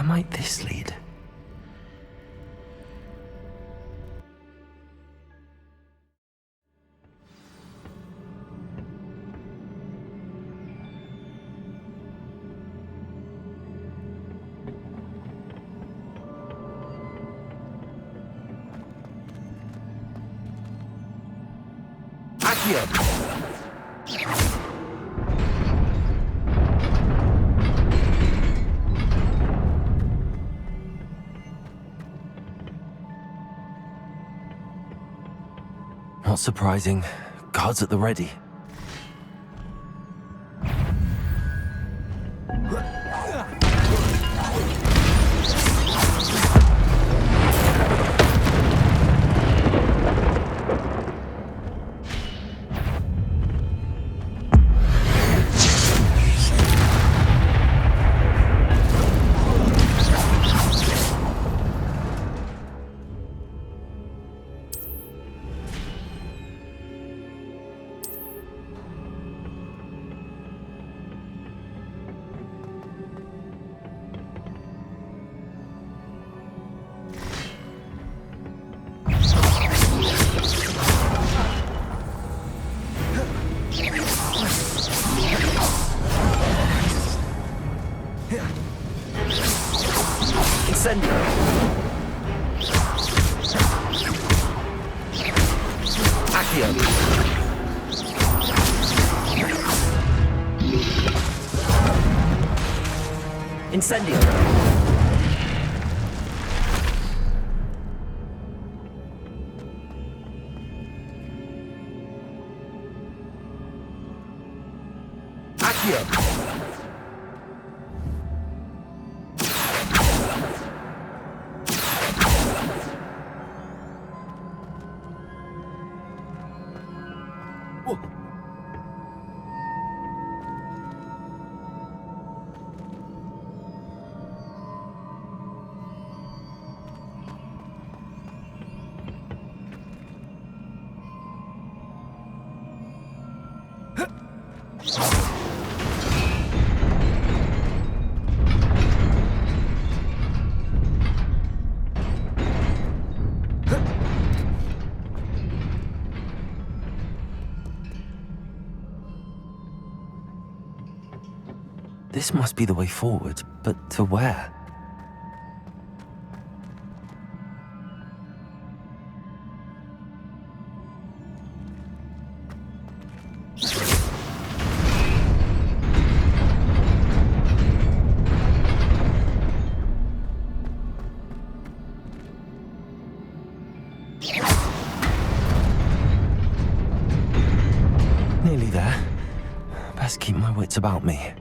might this lead? Not surprising. Guards at the ready. Incendio. Accio. This must be the way forward, but to where? Nearly there. Best keep my wits about me.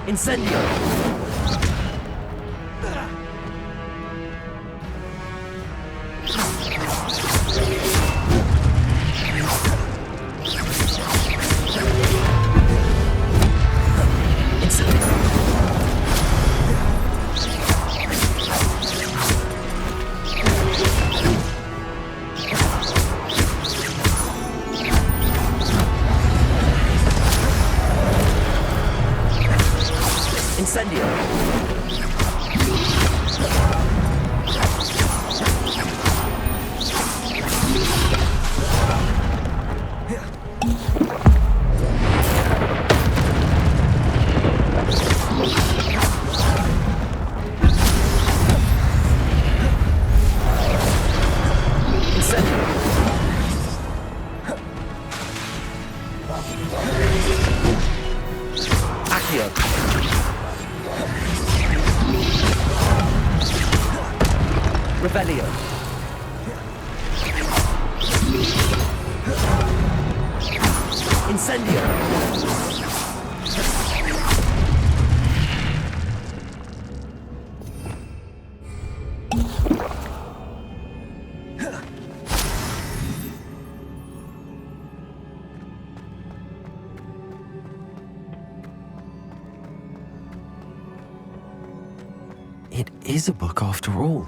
Incendio! Incendio! It is a book after all.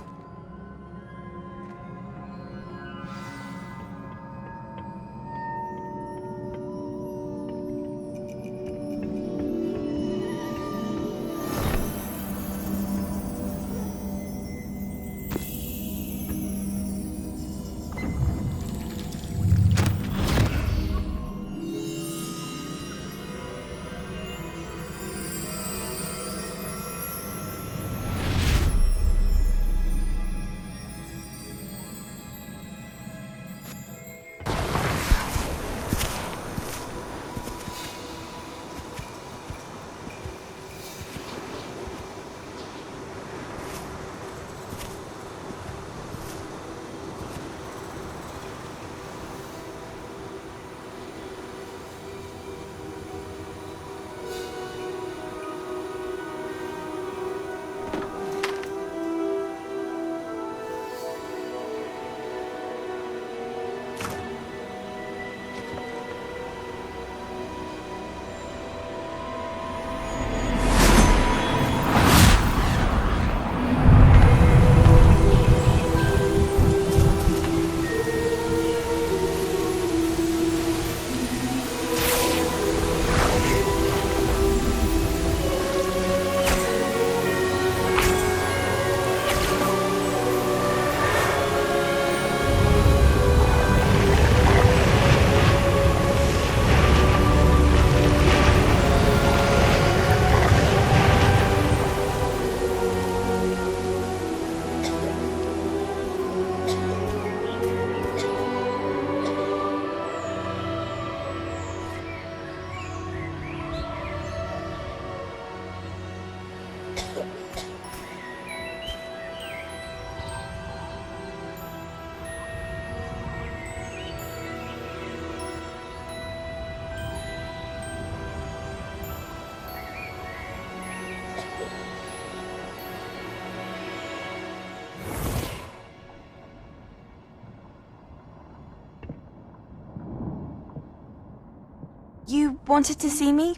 You wanted to see me?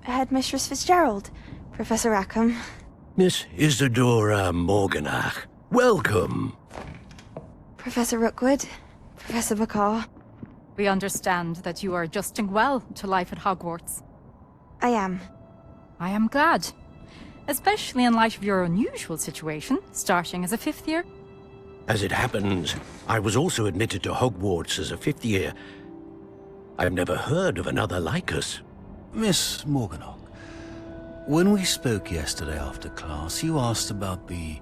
Headmistress Fitzgerald? Professor Rackham? Miss Isadora Morganach, welcome. Professor Rookwood? Professor Bakar? We understand that you are adjusting well to life at Hogwarts. I am. I am glad. Especially in light of your unusual situation, starting as a fifth year. As it happens, I was also admitted to Hogwarts as a fifth year. I've never heard of another like us. Miss Morganach, when we spoke yesterday after class, you asked about the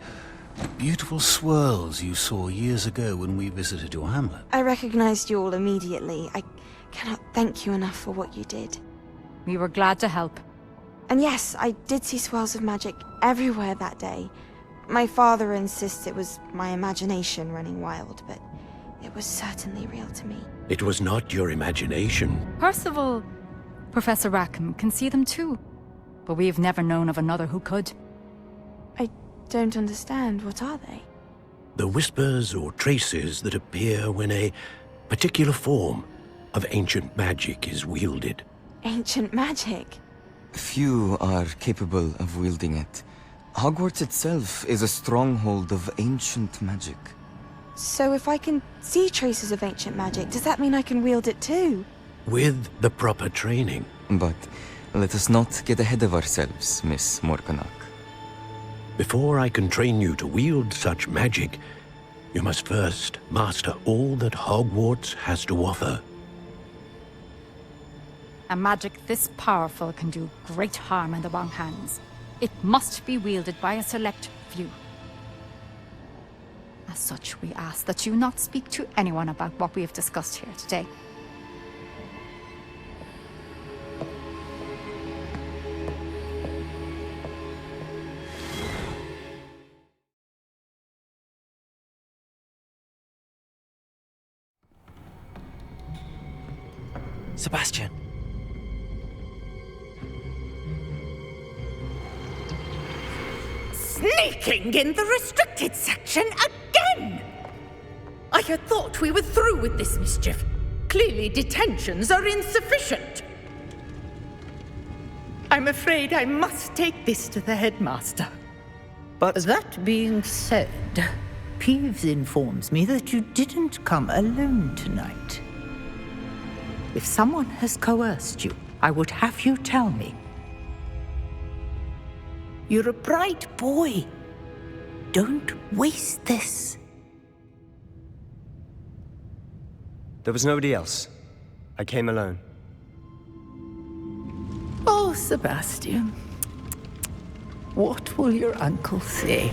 beautiful swirls you saw years ago when we visited your hamlet. I recognized you all immediately. I cannot thank you enough for what you did. We were glad to help. And yes, I did see swirls of magic everywhere that day. My father insists it was my imagination running wild, but it was certainly real to me. It was not your imagination. Percival, Professor Rackham can see them too. But we've never known of another who could. I don't understand. What are they? The whispers or traces that appear when a particular form of ancient magic is wielded. Ancient magic? Few are capable of wielding it. Hogwarts itself is a stronghold of ancient magic. So if I can see traces of ancient magic, does that mean I can wield it too? With the proper training. But let us not get ahead of ourselves, Miss Morganach. Before I can train you to wield such magic, you must first master all that Hogwarts has to offer. A magic this powerful can do great harm in the wrong hands. It must be wielded by a select few. As such, we ask that you not speak to anyone about what we have discussed here today. Sebastian, Sneaking in the restricted section again! I had thought we were through with this mischief. Clearly detentions are insufficient. I'm afraid I must take this to the headmaster. But that being said, Peeves informs me that you didn't come alone tonight. If someone has coerced you, I would have you tell me. You're a bright boy. Don't waste this. There was nobody else. I came alone. Oh, Sebastian. What will your uncle say?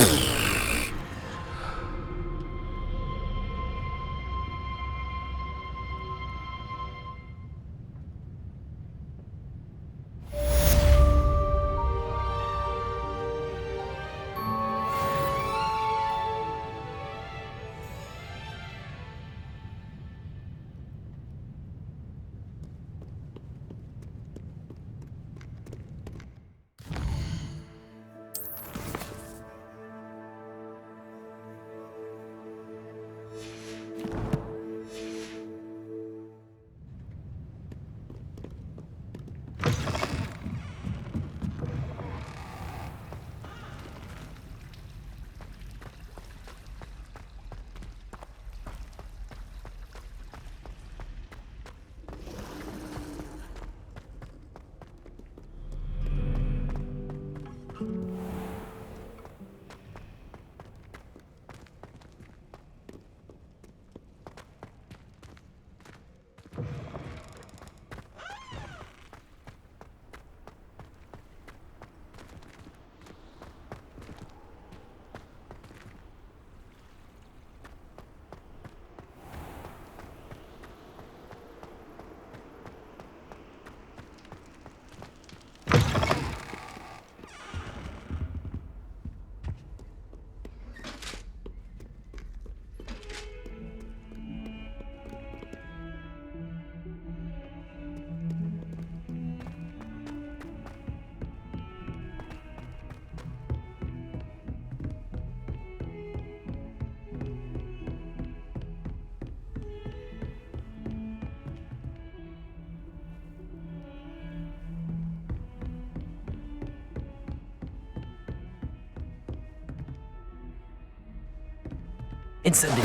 Incendiary.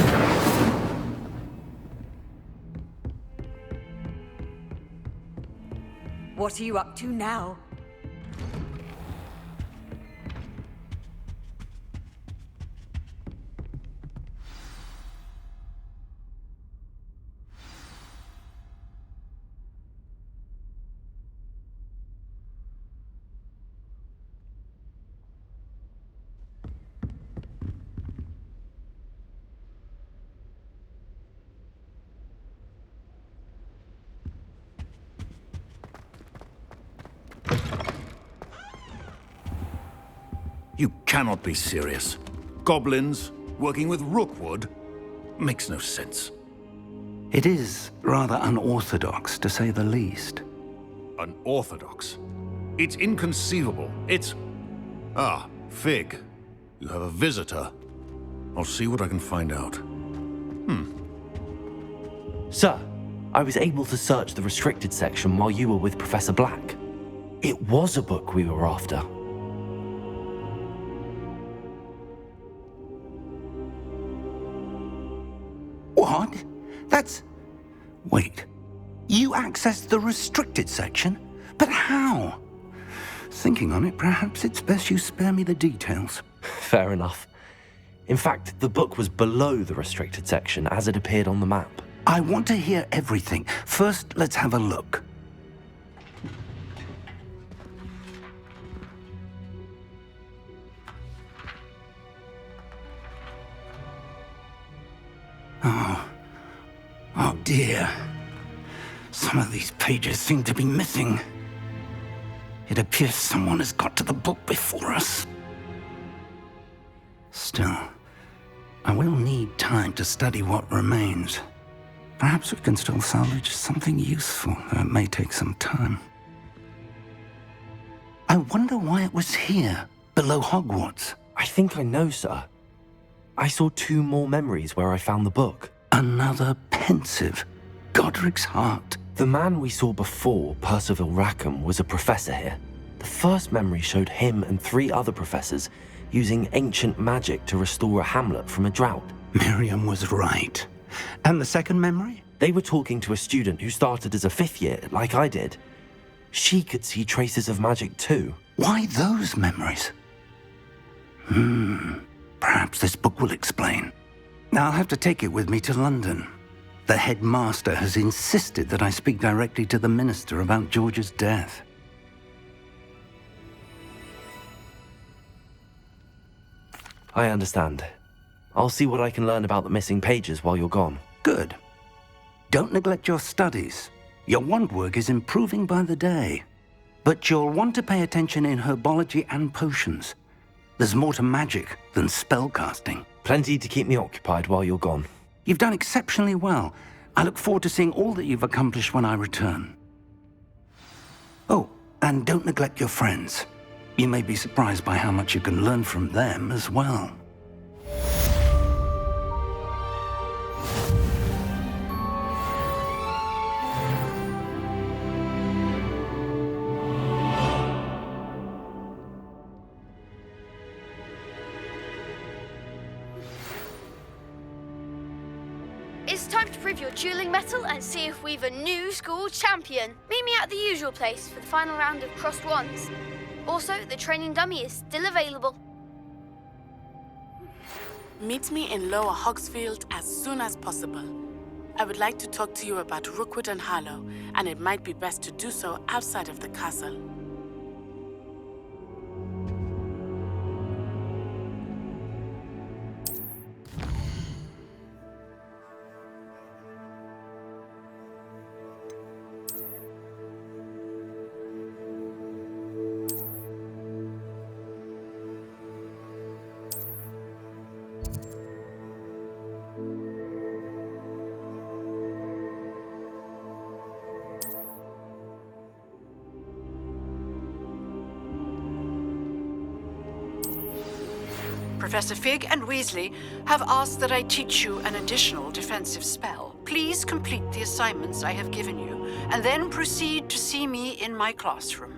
What are you up to now? You cannot be serious. Goblins working with Rookwood? Makes no sense. It is rather unorthodox, to say the least. Unorthodox? It's inconceivable. It's... Ah, Fig. You have a visitor. I'll see what I can find out. Sir, I was able to search the restricted section while you were with Professor Black. It was a book we were after. What? That's... Wait. You accessed the restricted section? But how? Thinking on it, perhaps it's best you spare me the details. Fair enough. In fact, the book was below the restricted section as it appeared on the map. I want to hear everything. First, let's have a look. Oh dear. Some of these pages seem to be missing. It appears someone has got to the book before us. Still, I will need time to study what remains. Perhaps we can still salvage something useful, though it may take some time. I wonder why it was here, below Hogwarts. I think I know, sir. I saw 2 more memories where I found the book. Another pensive Godric's heart. The man we saw before, Percival Rackham, was a professor here. The first memory showed him and 3 other professors using ancient magic to restore a hamlet from a drought. Miriam was right. And the second memory? They were talking to a student who started as a 5th year, like I did. She could see traces of magic too. Why those memories? Perhaps this book will explain. Now I'll have to take it with me to London. The headmaster has insisted that I speak directly to the minister about George's death. I understand. I'll see what I can learn about the missing pages while you're gone. Good. Don't neglect your studies. Your wand work is improving by the day. But you'll want to pay attention in herbology and potions. There's more to magic than spellcasting. Plenty to keep me occupied while you're gone. You've done exceptionally well. I look forward to seeing all that you've accomplished when I return. Oh, and don't neglect your friends. You may be surprised by how much you can learn from them as well. It's time to prove your dueling mettle and see if we've a new school champion. Meet me at the usual place for the final round of crossed wands. Also, the training dummy is still available. Meet me in Lower Hogsfield as soon as possible. I would like to talk to you about Rookwood and Harlow, and it might be best to do so outside of the castle. Professor Fig and Weasley have asked that I teach you an additional defensive spell. Please complete the assignments I have given you, and then proceed to see me in my classroom.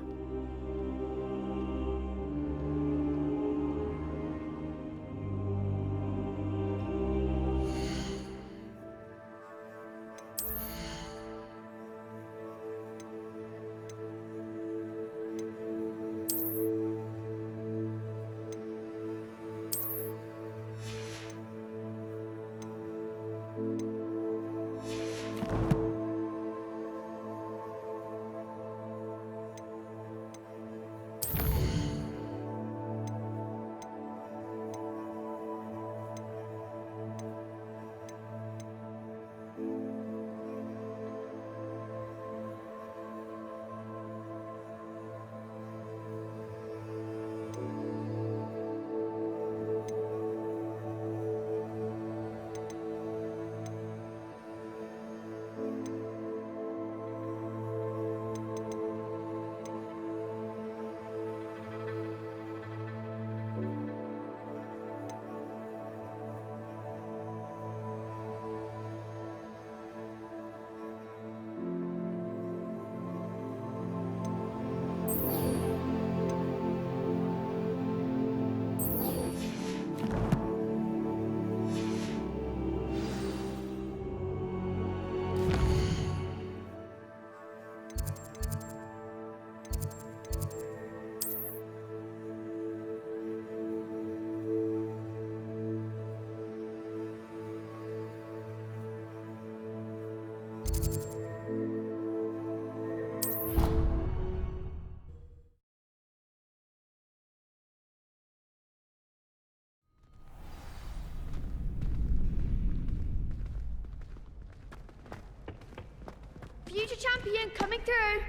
Future champion coming through.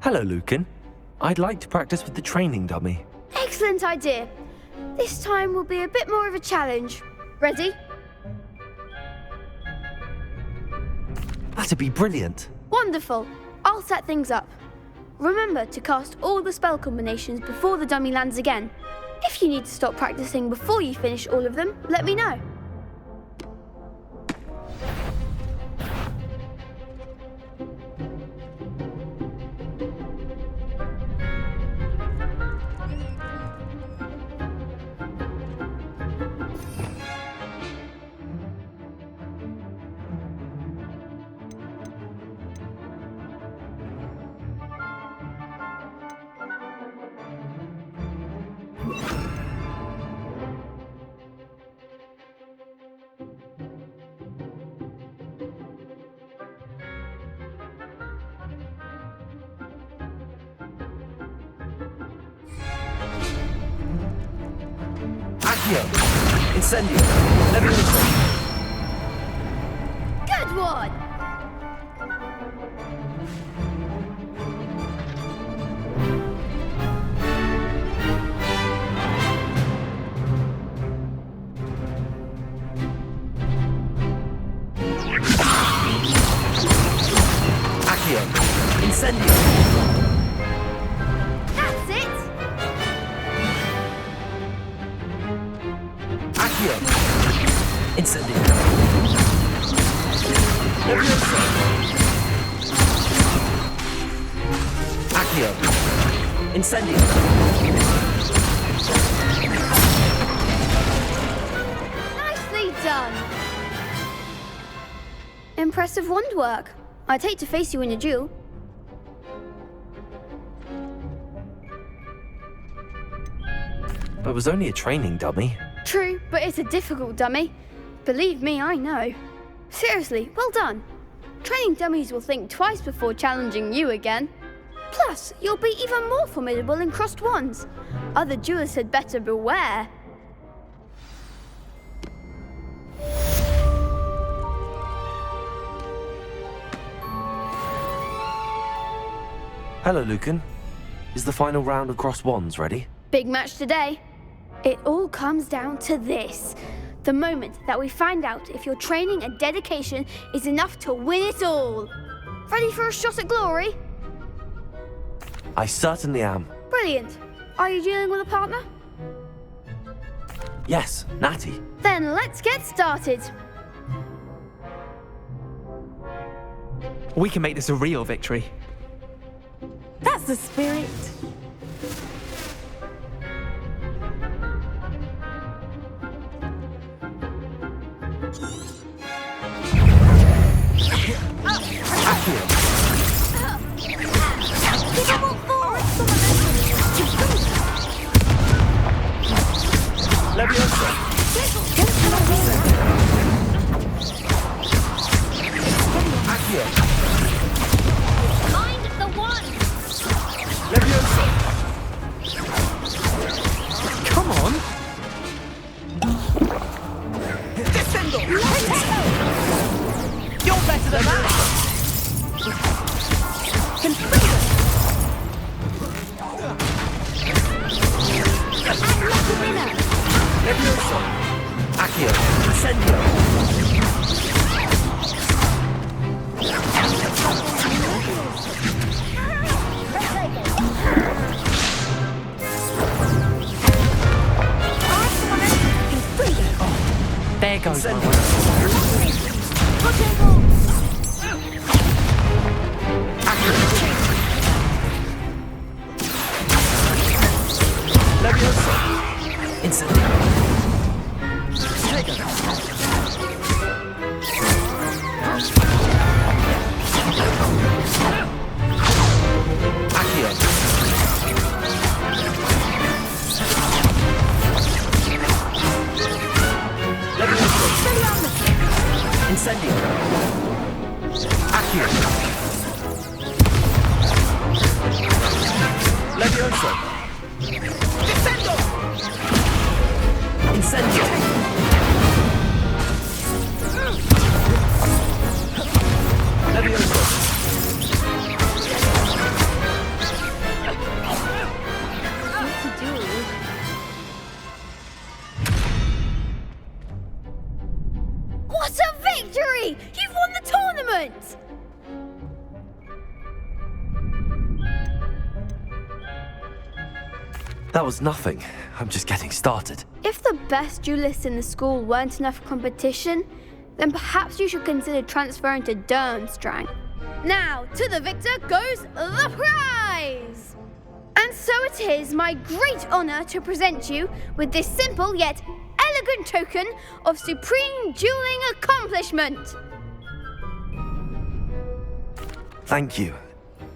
Hello, Lucan. I'd like to practice with the training dummy. Excellent idea. This time will be a bit more of a challenge. Ready? That'd be brilliant. Wonderful. I'll set things up. Remember to cast all the spell combinations before the dummy lands again. If you need to stop practicing before you finish all of them, let me know. Incendio! Levioso! Good one! Accio! Incendio! That's it! Accio! Incendio! Levioso! Accio! Incendio! Nicely done! Impressive wand work. I'd hate to face you in a duel. But it was only a training dummy. True, but it's a difficult dummy. Believe me, I know. Seriously, well done. Training dummies will think twice before challenging you again. Plus, you'll be even more formidable in crossed wands. Other duelists had better beware. Hello, Lucan. Is the final round of cross wands ready? Big match today. It all comes down to this. The moment that we find out if your training and dedication is enough to win it all. Ready for a shot at glory? I certainly am. Brilliant. Are you dealing with a partner? Yes, Natty. Then let's get started. We can make this a real victory. That's the spirit. Leviosa! Accio! Mind the one! Leviosa! Come on! Descendo! You're better than that! Leviosa! Accio! Incendio! There goes my Incendio! Leviosa! Incendio! Accio! Leviosa! Incendio! Accio! Leviosa! Descendo! Incendio! Leviosa! What to do? What a victory! You've won the tournament! moment! That was nothing. I'm just getting started. If the best duelists in the school weren't enough competition, then perhaps you should consider transferring to Durmstrang. Now, to the victor goes the prize! And so it is my great honor to present you with this simple yet elegant token of supreme dueling accomplishment. Thank you.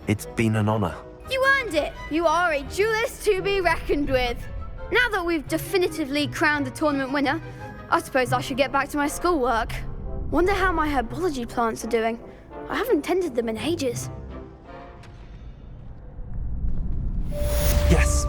It's been an honor. You earned it. You are a duelist to be reckoned with. Now that we've definitively crowned the tournament winner, I suppose I should get back to my schoolwork. Wonder how my herbology plants are doing. I haven't tended them in ages. Yes.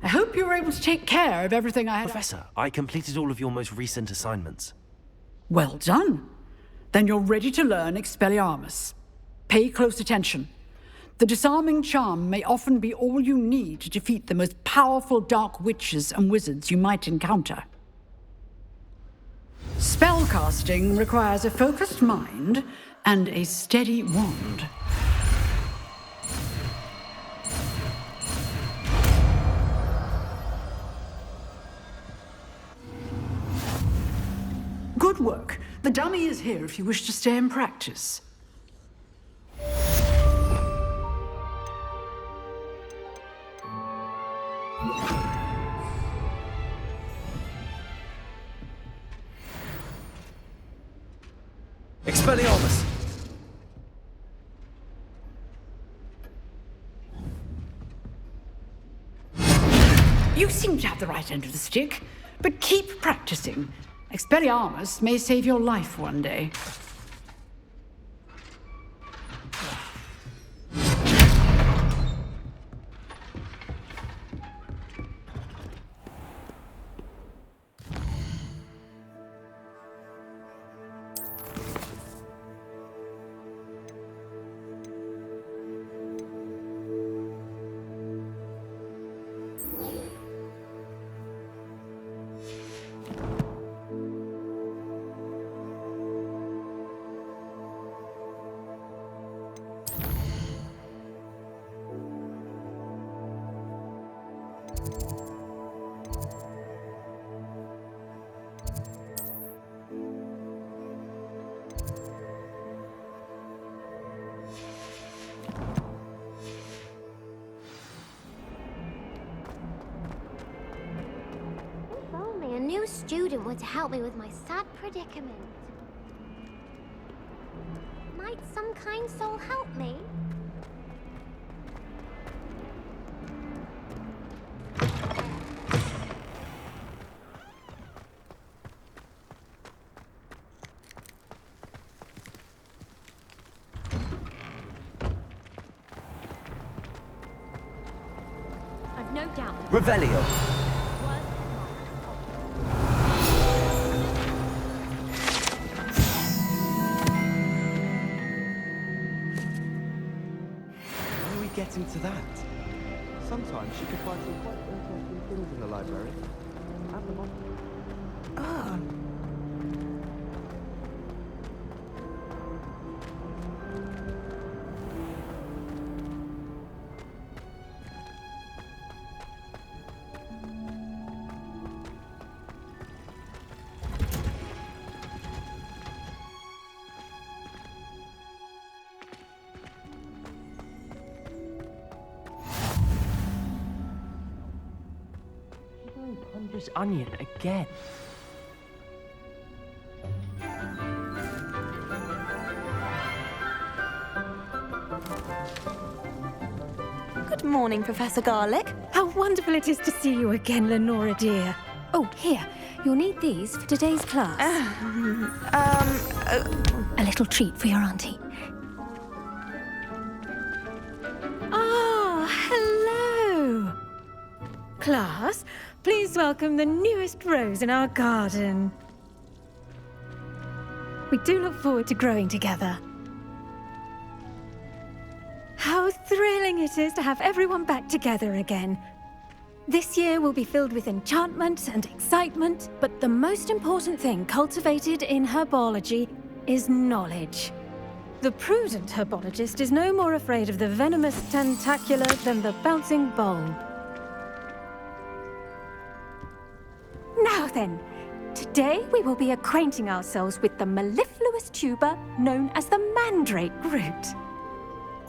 I hope you were able to take care of everything I had. Professor, I completed all of your most recent assignments. Well done. Then you're ready to learn Expelliarmus. Pay close attention. The disarming charm may often be all you need to defeat the most powerful dark witches and wizards you might encounter. Spellcasting requires a focused mind and a steady wand. Good work. The dummy is here if you wish to stay and practice. Expelliarmus! You seem to have the right end of the stick, but keep practicing. Expelliarmus may save your life one day. A new student would help me with my sad predicament. Might some kind soul help me? I've no doubt. Revelio. How do we get into that? sometimes she can find some quite interesting things in the library. At the bottom. Ah. Conjures onion again. Good morning, Professor Garlick. How wonderful it is to see you again, Lenora dear. Oh, here. You'll need these for today's class. A little treat for your auntie. Ah, hello. Class, please welcome the newest rose in our garden. We do look forward to growing together. How thrilling it is to have everyone back together again. This year will be filled with enchantment and excitement, but the most important thing cultivated in herbology is knowledge. The prudent herbologist is no more afraid of the venomous tentacula than the bouncing bulb. Now then, today we will be acquainting ourselves with the mellifluous tuber known as the mandrake root.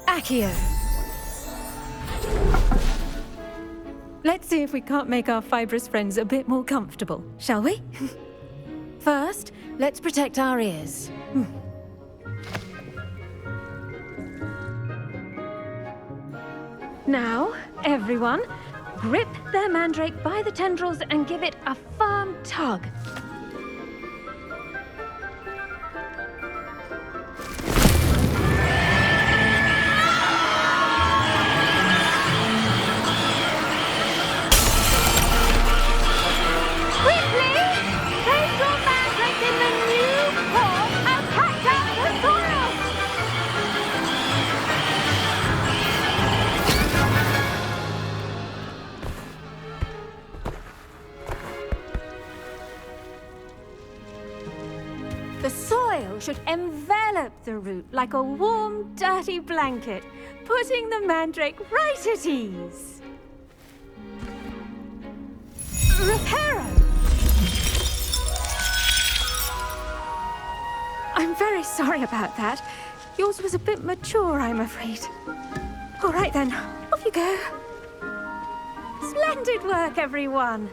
Accio. Let's see if we can't make our fibrous friends a bit more comfortable, shall we? First, let's protect our ears. Now, everyone, grip their mandrake by the tendrils and give it a firm tug. Should envelop the root like a warm, dirty blanket, putting the mandrake right at ease. Reparo! I'm very sorry about that. Yours was a bit mature, I'm afraid. All right then, off you go. Splendid work, everyone.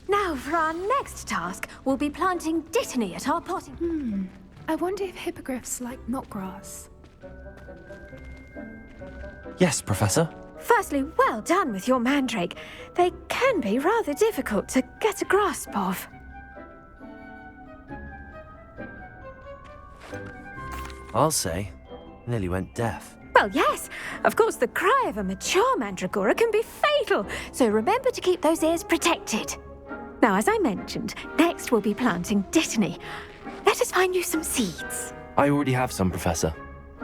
Now, for our next task, we'll be planting dittany at our potting. I wonder if hippogriffs like knotgrass. Yes, Professor. Firstly, well done with your mandrake. They can be rather difficult to get a grasp of. I'll say, nearly went deaf. Well, yes. Of course, the cry of a mature mandragora can be fatal, so remember to keep those ears protected. Now, as I mentioned, next we'll be planting dittany. Let us find you some seeds. I already have some, Professor.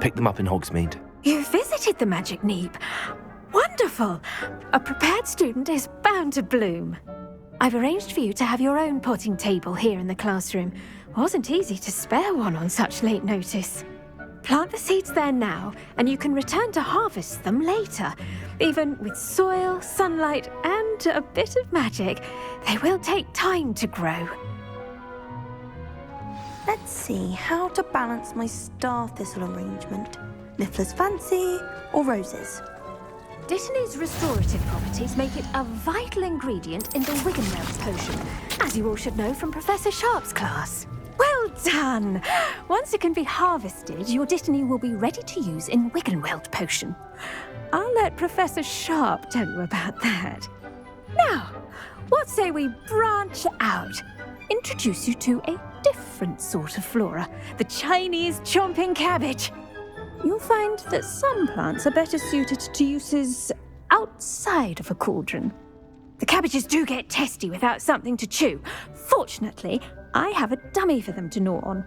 Picked them up in Hogsmeade. You visited the Magic Neep. Wonderful! A prepared student is bound to bloom. I've arranged for you to have your own potting table here in the classroom. Wasn't easy to spare one on such late notice. Plant the seeds there now, and you can return to harvest them later. Even with soil, sunlight, and a bit of magic, they will take time to grow. Let's see how to balance my star thistle arrangement. Niffler's fancy or roses? Dittany's restorative properties make it a vital ingredient in the Wiggenweld potion, as you all should know from Professor Sharp's class. Well done! Once it can be harvested, your dittany will be ready to use in Wiggenweld potion. I'll let Professor Sharp tell you about that. Now, what say we branch out? Introduce you to a different sort of flora, the Chinese chomping cabbage. You'll find that some plants are better suited to uses outside of a cauldron. The cabbages do get testy without something to chew. Fortunately, I have a dummy for them to gnaw on.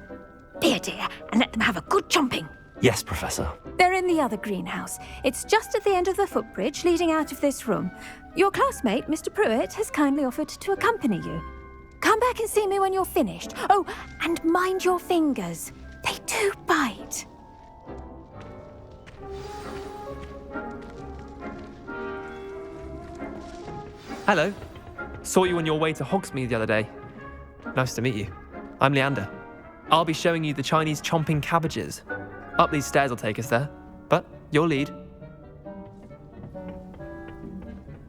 Be a dear and let them have a good chomping. Yes, Professor. They're in the other greenhouse. It's just at the end of the footbridge leading out of this room. Your classmate, Mr. Pruitt, has kindly offered to accompany you. Come back and see me when you're finished. Oh, and mind your fingers. They do bite. Hello. Saw you on your way to Hogsmeade the other day. Nice to meet you. I'm Leander. I'll be showing you the Chinese chomping cabbages. Up these stairs will take us there, but you'll lead.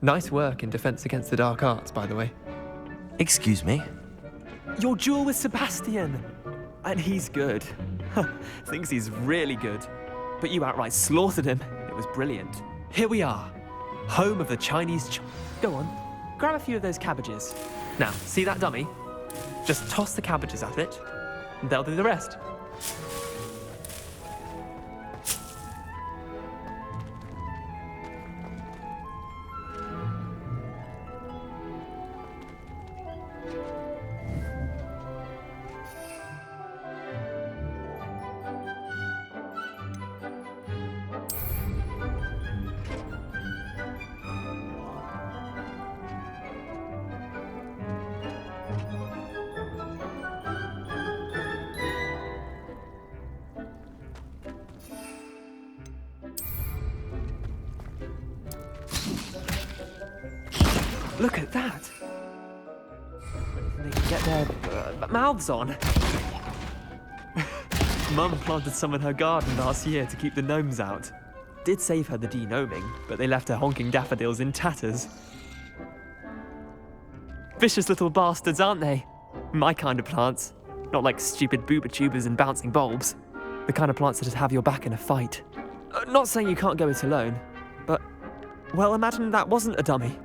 Nice work in Defense Against the Dark Arts, by the way. Excuse me? Your duel with Sebastian! And he's good. Thinks he's really good. But you outright slaughtered him. It was brilliant. Here we are. Home of the Chinese Go on, grab a few of those cabbages. Now, see that dummy? Just toss the cabbages at it, and they'll do the rest. Look at that! They can get their mouths on. Mum planted some in her garden last year to keep the gnomes out. Did save her the de-gnoming, but they left her honking daffodils in tatters. Vicious little bastards, aren't they? My kind of plants. Not like stupid booba tubers and bouncing bulbs. The kind of plants that'd have your back in a fight. Not saying you can't go it alone, but, well, imagine that wasn't a dummy.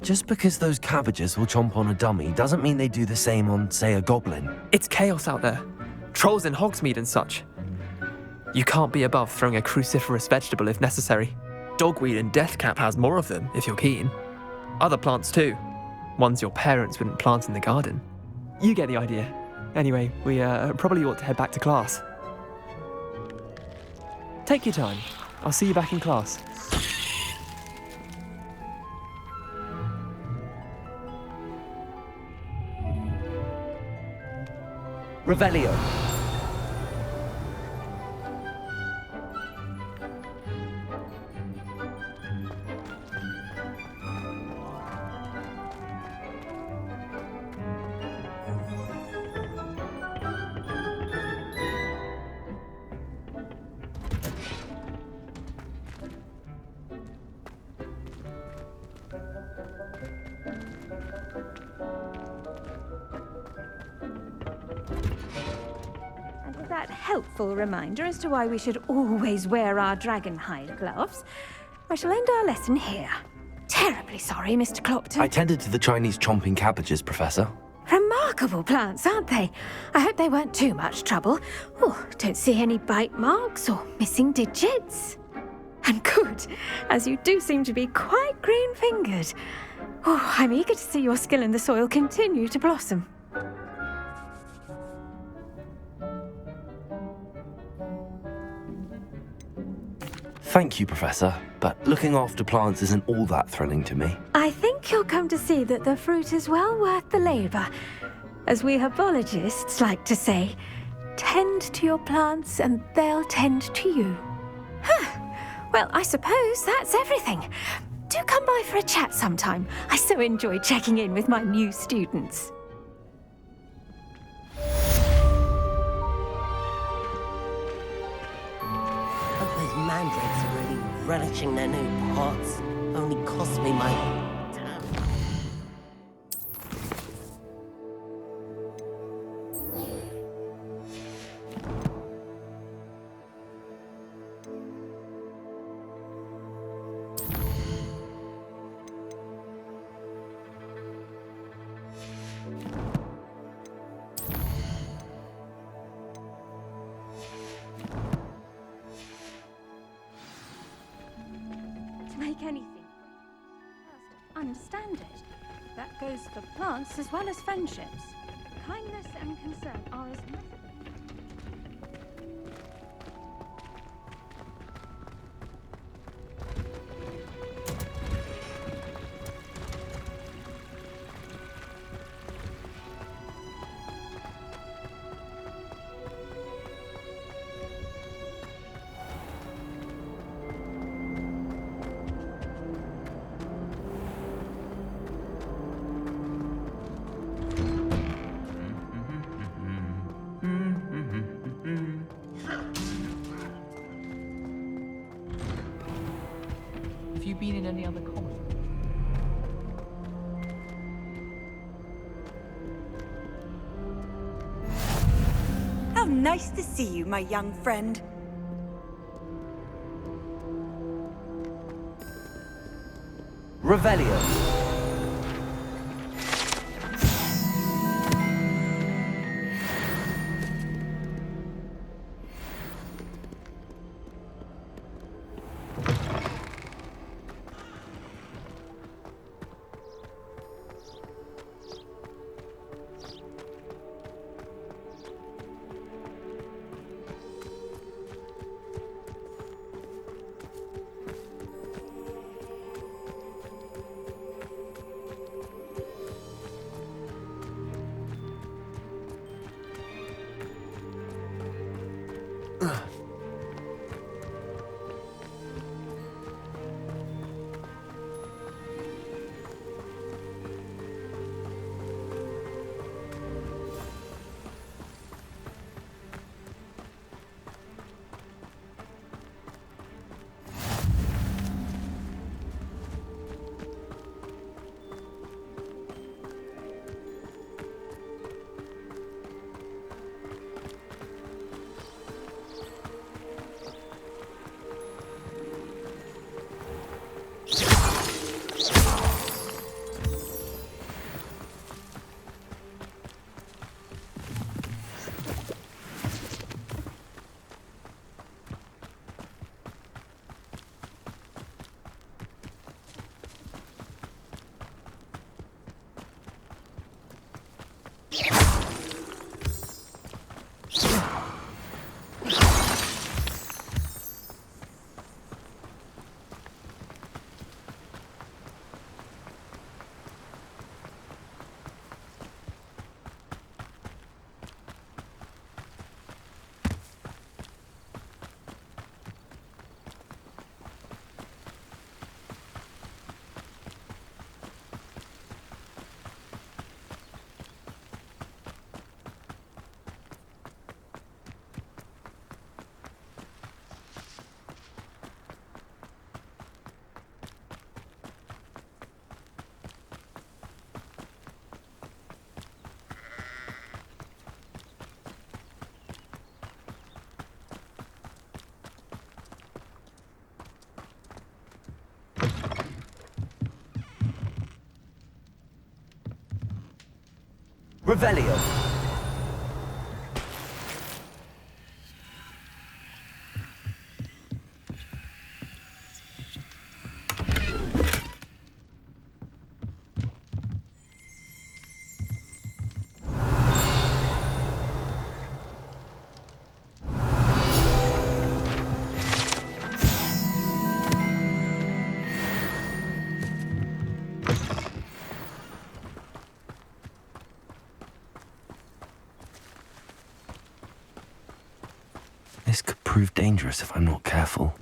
Just because those cabbages will chomp on a dummy doesn't mean they do the same on, say, a goblin. It's chaos out there. Trolls in Hogsmeade and such. You can't be above throwing a cruciferous vegetable if necessary. Dogweed and deathcap has more of them, if you're keen. Other plants too. Ones your parents wouldn't plant in the garden. You get the idea. Anyway, we probably ought to head back to class. Take your time. I'll see you back in class. Revelio. That helpful reminder as to why we should always wear our dragonhide gloves. I shall end our lesson here. Terribly sorry, Mr. Clopton. I tended to the Chinese chomping cabbages, Professor. Remarkable plants, aren't they? I hope they weren't too much trouble. Oh, don't see any bite marks or missing digits. And good, as you do seem to be quite green-fingered. Oh, I'm eager to see your skill in the soil continue to blossom. Thank you, Professor, but looking after plants isn't all that thrilling to me. I think you'll come to see that the fruit is well worth the labour. As we herbologists like to say, tend to your plants and they'll tend to you. Well, I suppose that's everything. Do come by for a chat sometime. I so enjoy checking in with my new students. Those mandrakes are really relishing their new pots. Only cost me my time. To make anything. goes for plants as well as friendships. Kindness and concern are as much. Have you been in any other common? How nice to see you, my young friend. Revelio. Revelio. This could prove dangerous if I'm not careful.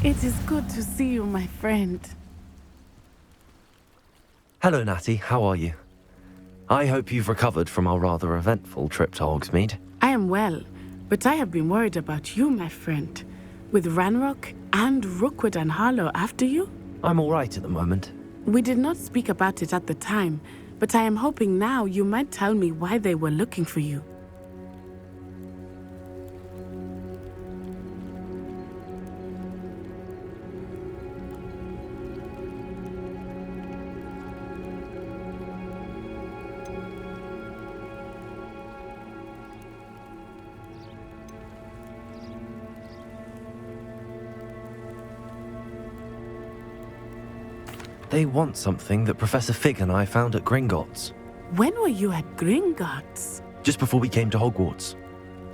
It is good to see you, my friend. Hello, Natty. How are you? I hope you've recovered from our rather eventful trip to Hogsmeade. I am well, but I have been worried about you, my friend. With Ranrock and Rookwood and Harlow after you? I'm all right at the moment. We did not speak about it at the time, but I am hoping now you might tell me why they were looking for you. They want something that Professor Fig and I found at Gringotts. When were you at Gringotts? Just before we came to Hogwarts.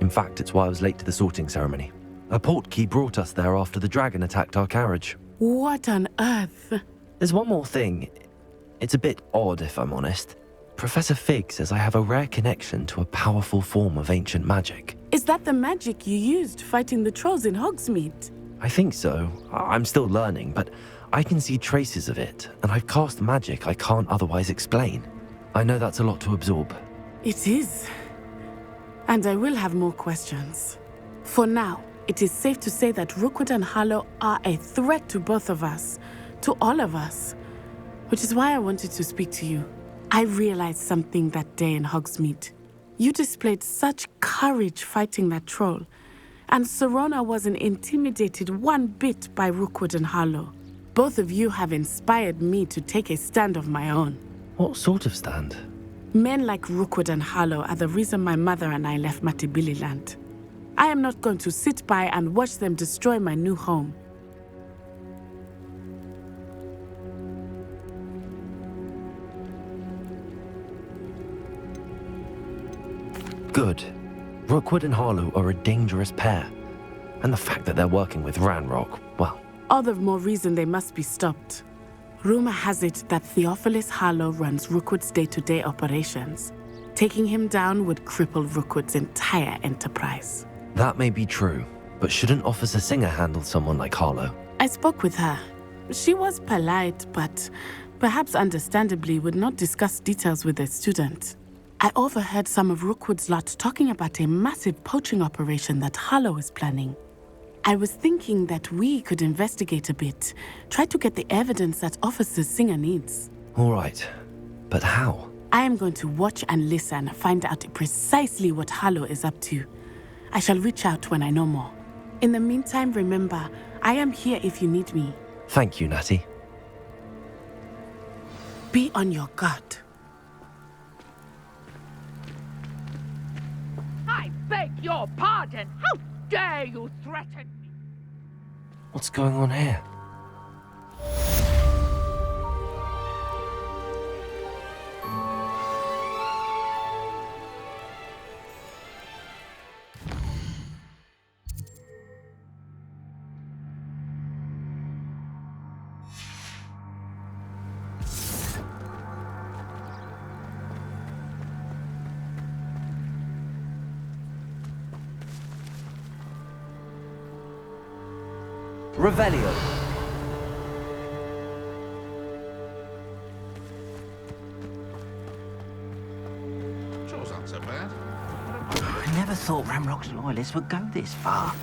In fact, it's why I was late to the sorting ceremony. A portkey brought us there after the dragon attacked our carriage. What on earth? There's one more thing. It's a bit odd, if I'm honest. Professor Fig says I have a rare connection to a powerful form of ancient magic. Is that the magic you used fighting the trolls in Hogsmeade? I think so. I'm still learning, but I can see traces of it, and I've cast magic I can't otherwise explain. I know that's a lot to absorb. It is. And I will have more questions. For now, it is safe to say that Rookwood and Harlow are a threat to both of us, to all of us. Which is why I wanted to speak to you. I realized something that day in Hogsmeade. You displayed such courage fighting that troll, and Serona wasn't intimidated one bit by Rookwood and Harlow. Both of you have inspired me to take a stand of my own. What sort of stand? Men like Rookwood and Harlow are the reason my mother and I left Matibili-land. I am not going to sit by and watch them destroy my new home. Good. Rookwood and Harlow are a dangerous pair. And the fact that they're working with Ranrock, well... All the more reason they must be stopped. Rumor has it that Theophilus Harlow runs Rookwood's day-to-day operations. Taking him down would cripple Rookwood's entire enterprise. That may be true, but shouldn't Officer Singer handle someone like Harlow? I spoke with her. She was polite, but perhaps understandably would not discuss details with a student. I overheard some of Rookwood's lot talking about a massive poaching operation that Harlow is planning. I was thinking that we could investigate a bit, try to get the evidence that Officer Singer needs. All right, but how? I am going to watch and listen, find out precisely what Harlow is up to. I shall reach out when I know more. In the meantime, remember, I am here if you need me. Thank you, Natty. Be on your guard. I beg your pardon. How dare you threaten me? What's going on here? Revelio. Chores aren't so bad. I never thought Ramrock's loyalists would go this far.